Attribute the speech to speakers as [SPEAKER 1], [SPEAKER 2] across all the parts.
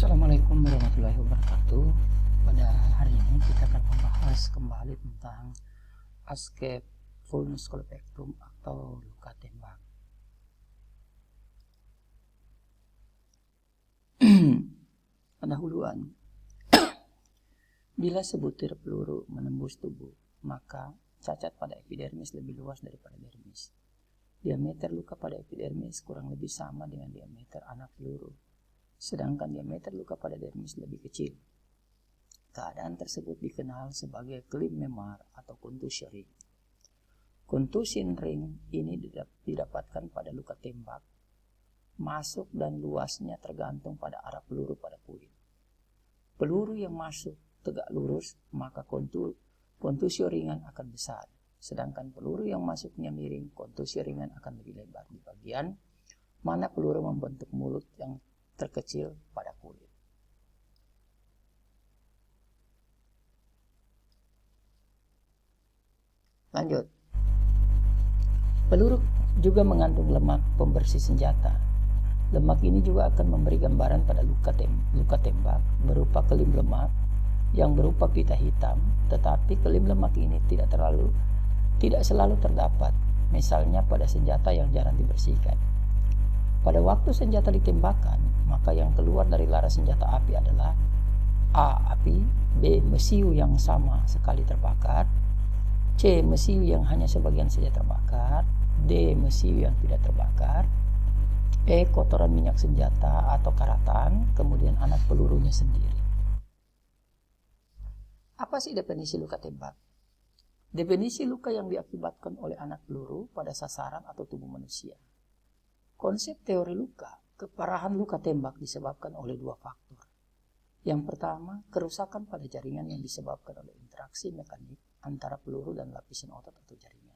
[SPEAKER 1] Assalamualaikum warahmatullahi wabarakatuh. Pada hari ini kita akan membahas kembali tentang escape vulnus colpectum atau luka tembak. Pendahuluan. Bila sebutir peluru menembus tubuh, maka cacat pada epidermis lebih luas daripada dermis. Diameter luka pada epidermis kurang lebih sama dengan diameter anak peluru, sedangkan diameter luka pada dermis lebih kecil. Keadaan tersebut dikenal sebagai klim memar atau contusion ring. Contusion ring ini didapatkan pada luka tembak. Masuk dan luasnya tergantung pada arah peluru pada kulit. Peluru yang masuk tegak lurus, maka kontusio ringan akan besar. Sedangkan peluru yang masuknya miring, kontusio ringan akan lebih lebar di bagian mana peluru membentuk mulut yang terkecil pada kulit. Lanjut. Peluru juga mengandung lemak pembersih senjata. Lemak ini juga akan memberi gambaran pada luka tembak berupa kelim lemak yang berupa pita hitam, tetapi kelim lemak ini tidak selalu terdapat, misalnya pada senjata yang jarang dibersihkan. Pada waktu senjata ditembakkan, maka yang keluar dari laras senjata api adalah A. api, B. mesiu yang sama sekali terbakar, C. mesiu yang hanya sebagian saja terbakar, D. mesiu yang tidak terbakar, E. kotoran minyak senjata atau karatan, kemudian anak pelurunya sendiri. Apa sih definisi luka tembak? Definisi luka yang diakibatkan oleh anak peluru pada sasaran atau tubuh manusia. Konsep teori luka, keparahan luka tembak disebabkan oleh dua faktor. Yang pertama, kerusakan pada jaringan yang disebabkan oleh interaksi mekanik antara peluru dan lapisan otot atau jaringan.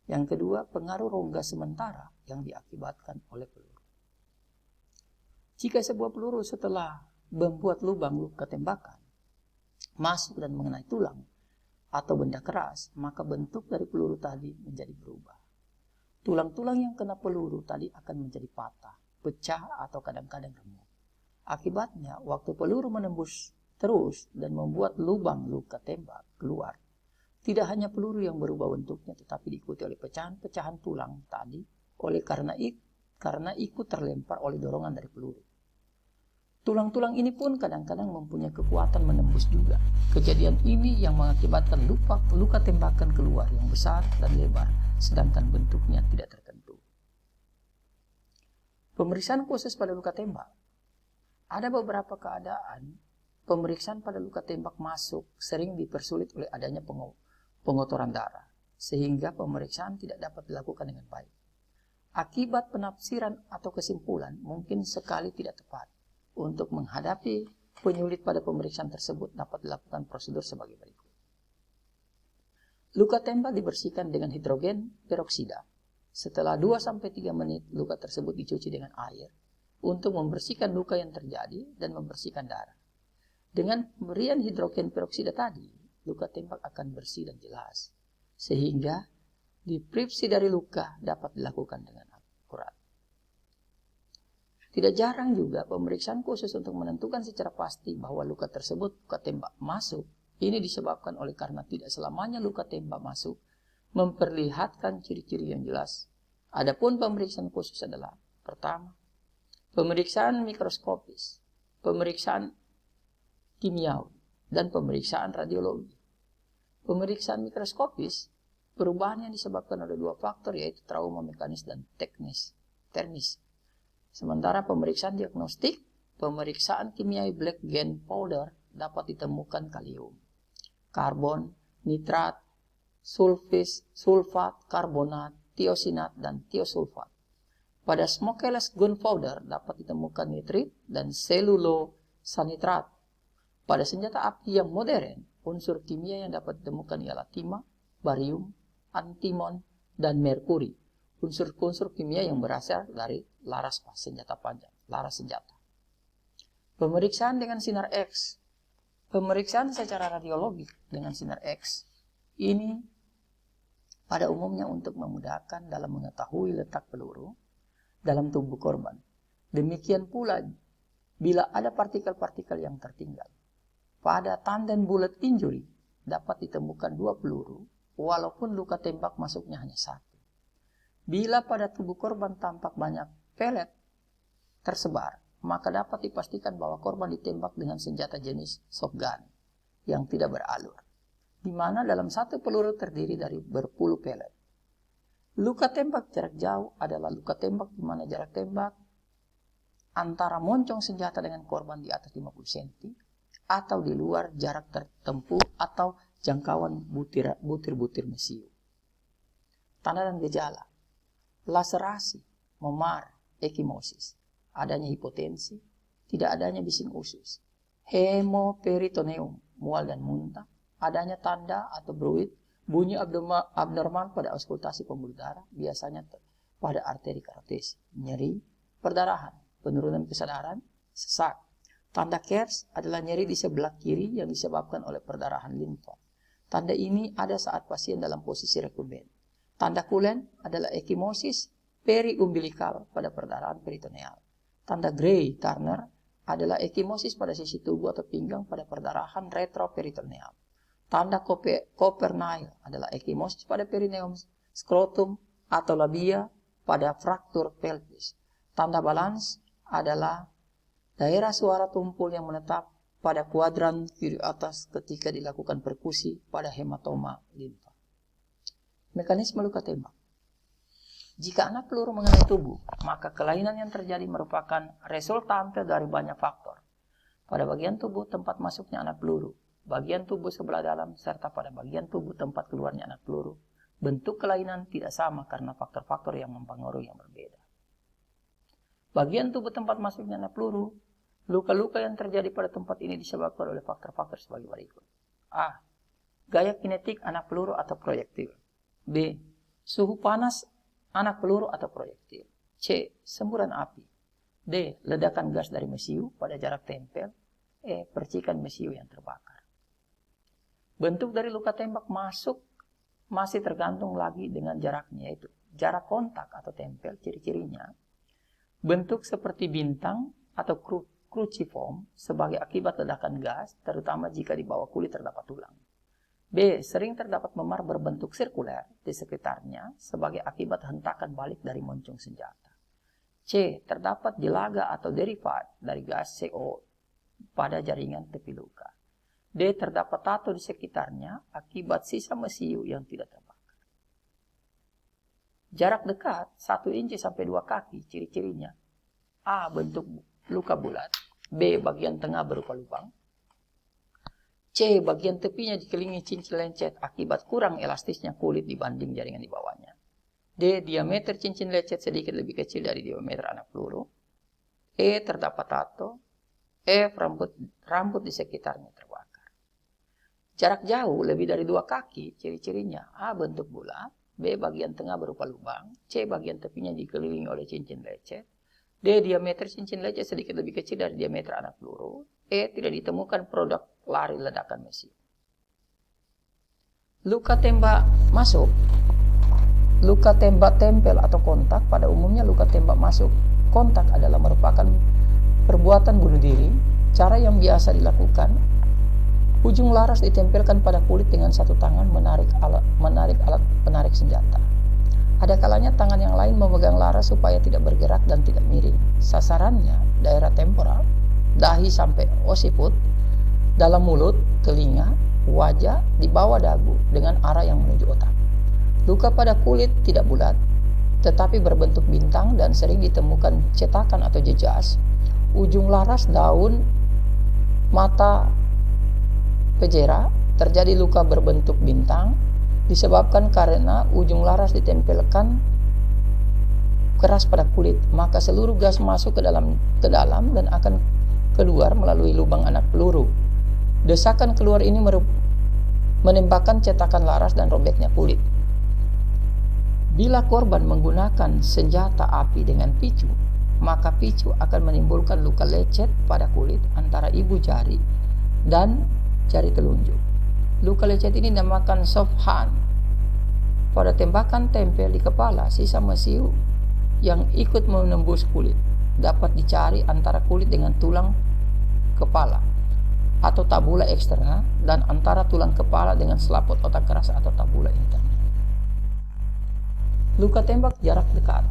[SPEAKER 1] Yang kedua, pengaruh rongga sementara yang diakibatkan oleh peluru. Jika sebuah peluru setelah membuat lubang luka tembakan masuk dan mengenai tulang atau benda keras, maka bentuk dari peluru tadi menjadi berubah. Tulang-tulang yang kena peluru tadi akan menjadi patah, pecah atau kadang-kadang remuk. Akibatnya, waktu peluru menembus terus dan membuat lubang luka tembak keluar, tidak hanya peluru yang berubah bentuknya, tetapi diikuti oleh pecahan-pecahan tulang tadi karena ikut terlempar oleh dorongan dari peluru. Tulang-tulang ini pun kadang-kadang mempunyai kekuatan menembus juga. Kejadian ini yang mengakibatkan luka tembakan keluar yang besar dan lebar, sedangkan bentuknya tidak tertentu. Pemeriksaan khusus pada luka tembak. Ada beberapa keadaan pemeriksaan pada luka tembak masuk sering dipersulit oleh adanya pengotoran darah, sehingga pemeriksaan tidak dapat dilakukan dengan baik. Akibat penafsiran atau kesimpulan mungkin sekali tidak tepat. Untuk menghadapi penyulit pada pemeriksaan tersebut dapat dilakukan prosedur sebagai berikut. Luka tembak dibersihkan dengan hidrogen peroksida. Setelah 2-3 menit, luka tersebut dicuci dengan air untuk membersihkan luka yang terjadi dan membersihkan darah. Dengan pemberian hidrogen peroksida tadi, luka tembak akan bersih dan jelas, sehingga deskripsi dari luka dapat dilakukan dengan akurat. Tidak jarang juga pemeriksaan khusus untuk menentukan secara pasti bahwa luka tersebut luka tembak masuk. Ini disebabkan oleh karena tidak selamanya luka tembak masuk memperlihatkan ciri-ciri yang jelas. Adapun pemeriksaan khusus adalah: pertama, pemeriksaan mikroskopis, pemeriksaan kimiawi, dan pemeriksaan radiologi. Pemeriksaan mikroskopis, perubahan yang disebabkan oleh dua faktor, yaitu trauma mekanis dan termis. Sementara pemeriksaan diagnostik, pemeriksaan kimiawi black gen powder dapat ditemukan kalium, karbon, nitrat, sulfat, karbonat, tiosinat, dan tiosulfat. Pada smokeless gunpowder dapat ditemukan nitrit dan selulosanitrat. Pada senjata api yang modern, unsur kimia yang dapat ditemukan ialah timah, barium, antimon, dan merkuri. Unsur-unsur kimia yang berasal dari laras senjata panjang, laras senjata. Pemeriksaan dengan sinar X. Pemeriksaan secara radiologi dengan sinar X ini pada umumnya untuk memudahkan dalam mengetahui letak peluru dalam tubuh korban. Demikian pula Bila ada partikel-partikel yang tertinggal, pada tandem bullet injury dapat ditemukan 2 peluru, walaupun luka tembak masuknya hanya 1. Bila pada tubuh korban tampak banyak pelet tersebar, maka dapat dipastikan bahwa korban ditembak dengan senjata jenis shotgun yang tidak beralur, di mana dalam 1 peluru terdiri dari berpuluh pelet. Luka tembak jarak jauh adalah luka tembak di mana jarak tembak antara moncong senjata dengan korban di atas 50 cm atau di luar jarak tertempuh atau jangkauan butir-butir mesiu. Tanda dan gejala: laserasi, memar, ekimosis, adanya hipotensi, tidak adanya bising usus, hemoperitoneum, mual dan muntah, adanya tanda atau bruit, bunyi abnormal pada auskultasi pembuluh darah, biasanya pada arteri karotis, nyeri, perdarahan, penurunan kesadaran, sesak. Tanda KERS adalah nyeri di sebelah kiri yang disebabkan oleh perdarahan limfa. Tanda ini ada saat pasien dalam posisi recumbent. Tanda KULEN adalah ekimosis periumbilikal pada perdarahan peritoneal. Tanda Gray-Turner adalah ekimosis pada sisi tubuh atau pinggang pada perdarahan retroperitoneal. Tanda Copernile adalah ekimosis pada perineum, skrotum atau labia pada fraktur pelvis. Tanda Balance adalah daerah suara tumpul yang menetap pada kuadran kiri atas ketika dilakukan perkusi pada hematoma limfa. Mekanisme luka tembak. Jika anak peluru mengenai tubuh, maka kelainan yang terjadi merupakan resultante dari banyak faktor. Pada bagian tubuh tempat masuknya anak peluru, bagian tubuh sebelah dalam, serta pada bagian tubuh tempat keluarnya anak peluru, bentuk kelainan tidak sama karena faktor-faktor yang mempengaruhi yang berbeda. Bagian tubuh tempat masuknya anak peluru, luka-luka yang terjadi pada tempat ini disebabkan oleh faktor-faktor sebagai berikut. A. Gaya kinetik anak peluru atau proyektil. B. Suhu panas anak peluru atau proyektil. C. Semburan api. D. Ledakan gas dari mesiu pada jarak tempel. E. Percikan mesiu yang terbakar. Bentuk dari luka tembak masih tergantung lagi dengan jaraknya, yaitu jarak kontak atau tempel, ciri-cirinya. Bentuk seperti bintang atau cruciform sebagai akibat ledakan gas, terutama jika di bawah kulit terdapat tulang. B. Sering terdapat memar berbentuk sirkuler di sekitarnya sebagai akibat hentakan balik dari moncong senjata. C. Terdapat jelaga atau derivat dari gas CO pada jaringan tepi luka. D. Terdapat tato di sekitarnya akibat sisa mesiu yang tidak terbakar. Jarak dekat 1 inci sampai 2 kaki, ciri-cirinya: A. Bentuk luka bulat. B. Bagian tengah berupa lubang. C. Bagian tepinya dikelilingi cincin lecet akibat kurang elastisnya kulit dibanding jaringan di bawahnya. D. Diameter cincin lecet sedikit lebih kecil dari diameter anak peluru. E. Terdapat tato. F. Rambut di sekitarnya terbakar. Jarak jauh lebih dari 2 kaki, ciri-cirinya: A. Bentuk bulat. B. Bagian tengah berupa lubang. C. Bagian tepinya dikelilingi oleh cincin lecet. D. Diameter cincin lecet sedikit lebih kecil dari diameter anak peluru. E. Tidak ditemukan produk lari ledakan mesiu. Luka tembak masuk. Luka tembak tempel atau kontak. Pada umumnya luka tembak masuk kontak adalah merupakan perbuatan bunuh diri. Cara yang biasa dilakukan: ujung laras ditempelkan pada kulit dengan satu tangan menarik alat penarik senjata. Ada kalanya tangan yang lain memegang laras supaya tidak bergerak dan tidak miring. Sasarannya daerah temporal, dahi sampai occiput, dalam mulut, telinga, wajah, di bawah dagu dengan arah yang menuju otak. Luka pada kulit tidak bulat, tetapi berbentuk bintang dan sering ditemukan cetakan atau jejas. Ujung laras, daun, mata, pejera, terjadi luka berbentuk bintang disebabkan karena ujung laras ditempelkan keras pada kulit, maka seluruh gas masuk ke dalam dan akan keluar melalui lubang anak peluru. Desakan keluar ini menembakkan cetakan laras dan robeknya kulit. Bila korban menggunakan senjata api dengan picu, maka picu akan menimbulkan luka lecet pada kulit antara ibu jari dan jari telunjuk. Luka lecet ini dinamakan soft hand. Pada tembakan tempel di kepala, sisa mesiu yang ikut menembus kulit. dapat dicari antara kulit dengan tulang kepala atau tabula eksterna dan antara tulang kepala dengan selaput otak keras atau tabula interna. Luka tembak jarak dekat.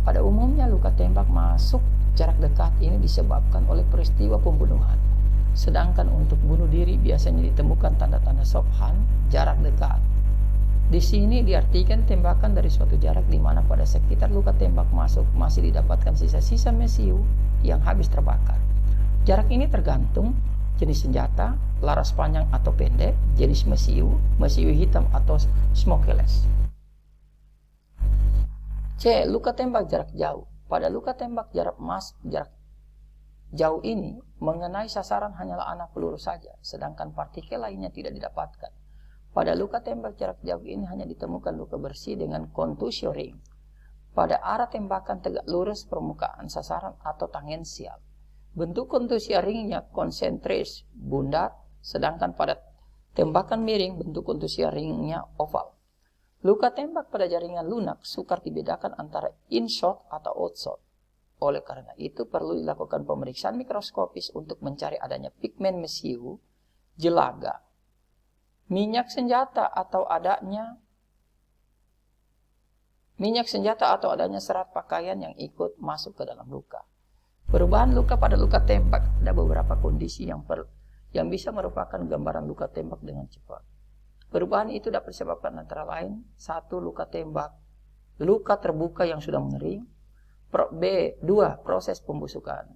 [SPEAKER 1] Pada umumnya luka tembak masuk jarak dekat ini disebabkan oleh peristiwa pembunuhan. Sedangkan untuk bunuh diri biasanya ditemukan tanda-tanda Sophan jarak dekat. Di sini diartikan tembakan dari suatu jarak di mana pada sekitar luka tembak masuk masih didapatkan sisa-sisa mesiu yang habis terbakar. Jarak ini tergantung jenis senjata, laras panjang atau pendek, jenis mesiu hitam atau smokeless. C. Luka tembak jarak jauh. Pada luka tembak jarak jauh ini mengenai sasaran hanyalah anak peluru saja, sedangkan partikel lainnya tidak didapatkan. Pada luka tembak jarak jauh ini hanya ditemukan luka bersih dengan contusio ring. Pada arah tembakan tegak lurus permukaan sasaran atau tangensial. Bentuk contusio ringnya konsentris, bulat, sedangkan pada tembakan miring bentuk contusio ringnya oval. Luka tembak pada jaringan lunak sukar dibedakan antara in-shot atau out-shot. Oleh karena itu perlu dilakukan pemeriksaan mikroskopis untuk mencari adanya pigmen mesiu, jelaga, minyak senjata atau adanya serat pakaian yang ikut masuk ke dalam luka. Perubahan luka pada luka tembak ada beberapa kondisi yang bisa merupakan gambaran luka tembak dengan cepat. Perubahan itu dapat disebabkan antara lain 1. Luka tembak, luka terbuka yang sudah mengering. B. 2. Proses pembusukan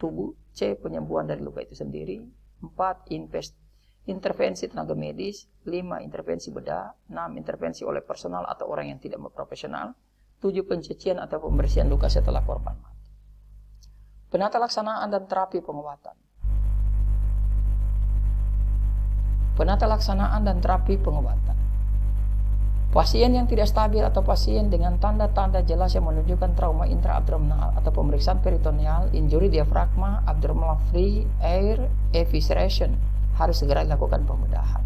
[SPEAKER 1] tubuh. C. Penyembuhan dari luka itu sendiri. 4. Intervensi tenaga medis. 5. Intervensi bedah. 6. Intervensi oleh personal atau orang yang tidak profesional. 7. Pencucian atau pembersihan luka setelah korban mati. Penata laksanaan dan terapi pengobatan. Penata laksanaan dan terapi pengobatan. Pasien yang tidak stabil atau pasien dengan tanda-tanda jelas yang menunjukkan trauma intraabdominal atau pemeriksaan peritoneal, injury diafragma, abdominal free air, evisceration harus segera dilakukan pembedahan.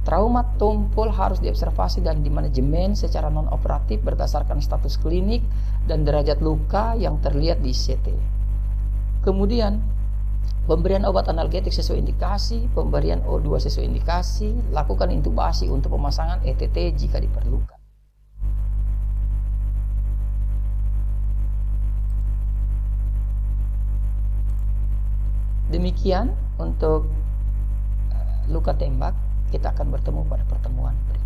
[SPEAKER 1] Trauma tumpul harus diobservasi dan dimanajemen secara non-operatif berdasarkan status klinik dan derajat luka yang terlihat di CT. Kemudian, pemberian obat analgetik sesuai indikasi, pemberian O2 sesuai indikasi, lakukan intubasi untuk pemasangan ETT jika diperlukan. Demikian untuk luka tembak. Kita akan bertemu pada pertemuan berikutnya.